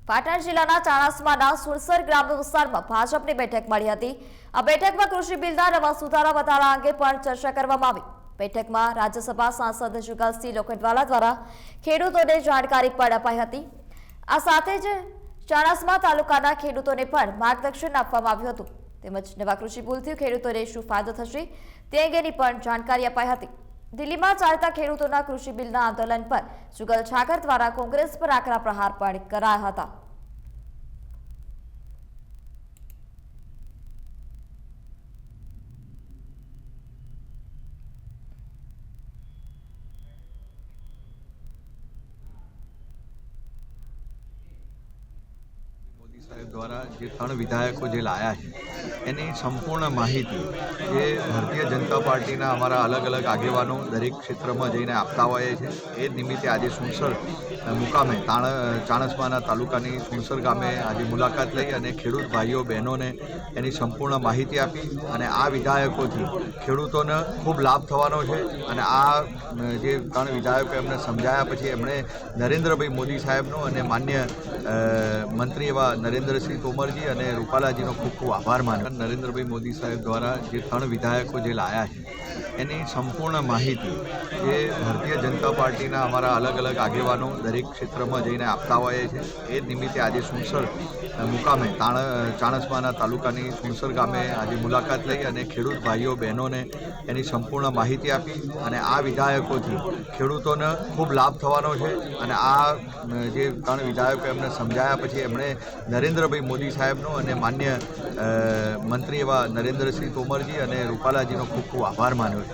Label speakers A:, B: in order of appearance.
A: પાટણ જિલ્લાના ચાણસ્માના સુરસર ગ્રામ્ય વિસ્તારમાં ભાજપની બેઠક મળી હતી। આ બેઠકમાં કૃષિ બિલના નવા સુધારા વધારા અંગે પણ ચર્ચા કરવામાં આવી। બેઠકમાં રાજ્યસભા સાંસદ જુગલસિંહ લોખંડવાલા દ્વારા ખેડૂતોને જાણકારી પણ અપાઈ હતી। આ સાથે જ ચાણસ્મા તાલુકાના ખેડૂતોને પણ માર્ગદર્શન આપવામાં આવ્યું હતું, તેમજ નવા કૃષિ બિલથી ખેડૂતોને શું ફાયદો થશે તે અંગેની પણ જાણકારી અપાઈ હતી। દિલ્હીમાં ચાલતા ખેડૂતોના કૃષિ બિલના આંદોલન પર જુગલ છાગર દ્વારા કોંગ્રેસ પર આકરા પ્રહાર પણ કરાયા હતા।
B: મોદી સાહેબ દ્વારા જે 3 વિધાયકો જે લાયા છે એની સંપૂર્ણ માહિતી જે ભારતીય જનતા પાર્ટીના અમારા અલગ અલગ આગેવાનો દરેક ક્ષેત્રમાં જઈને આપતા હોય છે, એ નિમિત્તે આજે સુણસર મુકામે ચાણસ્માના તાલુકાની સુણસર ગામે આજે મુલાકાત લઈ અને ખેડૂત ભાઈઓ બહેનોને એની સંપૂર્ણ માહિતી આપી અને આ વિધાયકોથી ખેડૂતોને ખૂબ લાભ થવાનો છે। અને આ જે 3 વિધાયકો એમને સમજાયા પછી એમણે નરેન્દ્રભાઈ મોદી સાહેબનો અને માન્ય મંત્રી એવા નરેન્દ્રસિંહ તોમરજી અને રૂપાલાજીનો ખૂબ ખૂબ આભાર માન્યો। નરેન્દ્રભાઈ મોદી સાહેબ દ્વારા જે 3 વિધાયકો જે લાયા છે એની સંપૂર્ણ માહિતી જે ભારતીય જનતા પાર્ટીના અમારા અલગ અલગ આગેવાનો દરેક ક્ષેત્રમાં જઈને આપતા હોય છે, એ નિમિત્તે આજે સુણસર મુકામે ચાણસ્માના તાલુકાની સુણસર ગામે આજે મુલાકાત લઈ અને ખેડૂત ભાઈઓ બહેનોને એની સંપૂર્ણ માહિતી આપી અને આ વિધાયકોથી ખેડૂતોને ખૂબ લાભ થવાનો છે। અને આ જે 3 વિધાયકો એમને સમજાયા પછી એમણે નરેન્દ્રભાઈ મોદી સાહેબનો અને માન્ય મંત્રી એવા નરેન્દ્રસિંહ તોમરજી અને રૂપાલાજીનો ખૂબ ખૂબ આભાર માન્યો।